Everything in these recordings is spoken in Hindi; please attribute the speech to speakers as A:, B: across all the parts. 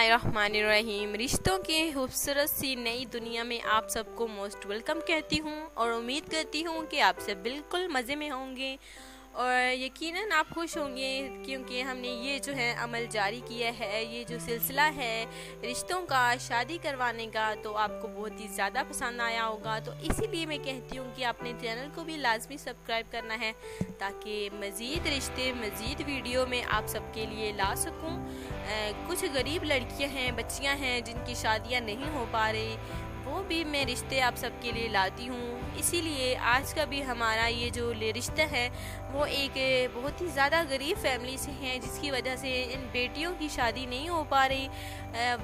A: बिस्मिल्लाहिर्रहमानिर्रहीम। रिश्तों की खूबसूरत सी नई दुनिया में आप सबको मोस्ट वेलकम कहती हूँ और उम्मीद करती हूँ कि आप सब बिल्कुल मज़े में होंगे और यकीनन आप खुश होंगे, क्योंकि हमने ये जो है अमल जारी किया है, ये जो सिलसिला है रिश्तों का, शादी करवाने का, तो आपको बहुत ही ज़्यादा पसंद आया होगा। तो इसीलिए मैं कहती हूँ कि अपने चैनल को भी लाजमी सब्सक्राइब करना है ताकि मज़ीद रिश्ते, मज़ीद वीडियो में आप सबके लिए ला सकूँ। कुछ गरीब लड़कियाँ हैं, बच्चियाँ हैं जिनकी शादियाँ नहीं हो पा रही, वो भी मैं रिश्ते आप सबके लिए लाती हूँ। इसीलिए आज का भी हमारा ये जो रिश्ता है वो एक बहुत ही ज़्यादा गरीब फैमिली से है, जिसकी वजह से इन बेटियों की शादी नहीं हो पा रही।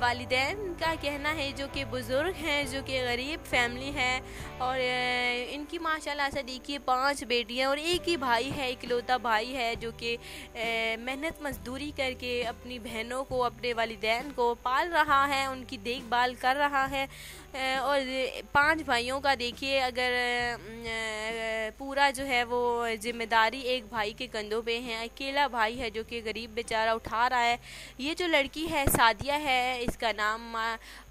A: वालिदैन का कहना है जो कि बुज़ुर्ग हैं, जो कि गरीब फैमिली है और इनकी माशाल्लाह से देखिए 5 बेटियां और एक ही भाई है, इकलौता भाई है जो कि मेहनत मजदूरी करके अपनी बहनों को, अपने वालिदैन को पाल रहा है, उनकी देखभाल कर रहा है। और 5 भाइयों का देखिए अगर पूरा जो है वो जिम्मेदारी एक भाई के कंधों पे है, अकेला भाई है जो कि गरीब बेचारा उठा रहा है। ये जो लड़की है सादिया है इसका नाम,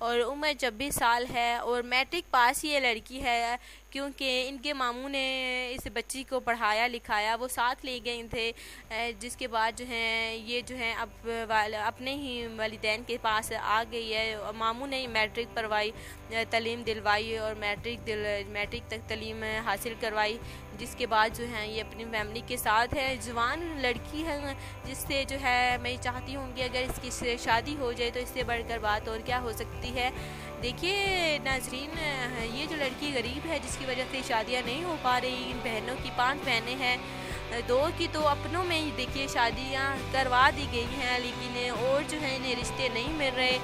A: और उम्र 26 साल है और मैट्रिक पास ये लड़की है, क्योंकि इनके मामू ने इस बच्ची को पढ़ाया लिखाया, वो साथ ले गए थे। जिसके बाद जो है ये जो है अब अपने ही वालिदैन के पास आ गई है। मामू ने मैट्रिक पढ़वाई, तालीम दिलवाई और मैट्रिक तक तालीम हासिल करवाई। जिसके बाद जो है ये अपनी फैमिली के साथ है। जवान लड़की है जिससे जो है मैं चाहती हूँ कि अगर इसकी शादी हो जाए तो इससे बढ़कर बात और क्या हो सकती है। देखिए नाजरीन, ये जो लड़की गरीब है जिसकी वजह से शादियाँ नहीं हो पा रही, इन बहनों की 5 बहनें हैं, 2 की तो अपनों में ही देखिए शादियाँ करवा दी गई हैं, लेकिन और जो है इन्हें रिश्ते नहीं मिल रहे।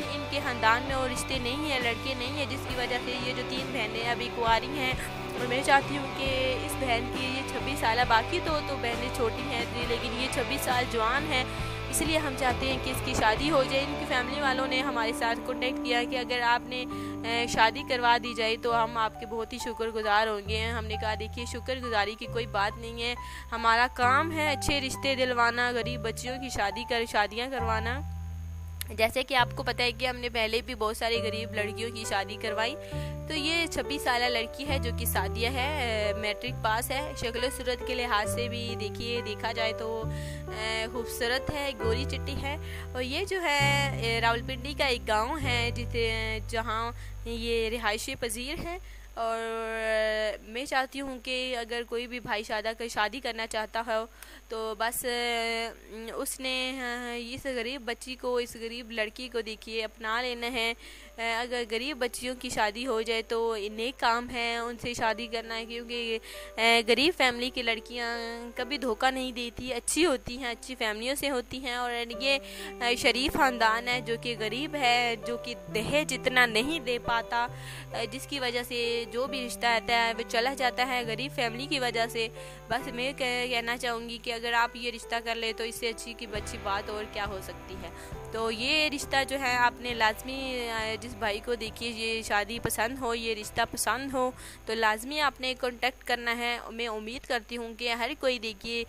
A: इनके ख़ानदान में और रिश्ते नहीं हैं, लड़के नहीं हैं, जिसकी वजह से ये जो 3 बहनें अभी कुंवारी हैं। और मैं चाहती हूँ कि इस बहन की ये 26 साल, बाकी तो बहनें छोटी हैं लेकिन ये 26 साल जवान है, इसलिए हम चाहते हैं कि इसकी शादी हो जाए। इनकी फैमिली वालों ने हमारे साथ कॉन्टेक्ट किया कि अगर आपने शादी करवा दी जाए तो हम आपके बहुत ही शुक्रगुजार होंगे। हमने कहा देखिए शुक्रगुजारी की कोई बात नहीं है, हमारा काम है अच्छे रिश्ते दिलवाना, गरीब बच्चियों की शादियाँ करवाना। जैसे कि आपको पता है कि हमने पहले भी बहुत सारी गरीब लड़कियों की शादी करवाई। तो ये 26 साल लड़की है जो कि सादिया है, मैट्रिक पास है, शक्ल सूरत के लिहाज से भी देखा जाए तो खूबसूरत है, गोरी चिट्टी है। और ये जो है रावलपिंडी का एक गांव है जहां ये रिहायशी पजीर है। और मैं चाहती हूँ कि अगर कोई भी भाई शादी करना चाहता हो तो बस उसने इस गरीब बच्ची को, इस गरीब लड़की को देखिए अपना लेना है। अगर गरीब बच्चियों की शादी हो जाए तो नेक काम है उनसे शादी करना है, क्योंकि गरीब फैमिली की लड़कियां कभी धोखा नहीं देती, अच्छी होती हैं, अच्छी फैमिलियों से होती हैं। और ये शरीफ ख़ानदान है जो कि गरीब है, जो कि दहेज इतना नहीं दे पाता, जिसकी वजह से जो भी रिश्ता आता है वो चला जाता है गरीब फैमिली की वजह से। बस मैं कहना चाहूँगी कि अगर आप ये रिश्ता कर ले तो इससे अच्छी बात और क्या हो सकती है। तो ये रिश्ता जो है आपने लाजमी, जिस भाई को देखिए ये शादी पसंद हो, ये रिश्ता पसंद हो, तो लाजमी आपने कांटेक्ट करना है। मैं उम्मीद करती हूँ कि हर कोई देखिए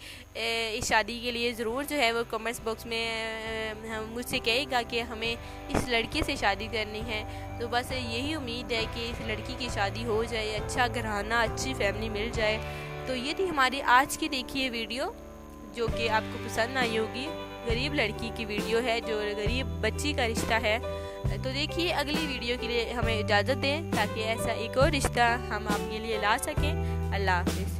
A: इस शादी के लिए ज़रूर जो है वो कमेंट्स बॉक्स में मुझसे कहेगा कि हमें इस लड़के से शादी करनी है। तो बस यही उम्मीद है कि इस लड़की की शादी हो जाए, अच्छा घराना, अच्छी फैमिली मिल जाए। तो ये थी हमारी आज की देखिए वीडियो जो कि आपको पसंद आई होगी। गरीब लड़की की वीडियो है जो गरीब बच्ची का रिश्ता है। तो देखिए अगली वीडियो के लिए हमें इजाज़त दें ताकि ऐसा एक और रिश्ता हम आपके लिए ला सकें। अल्लाह हाफ़िज़।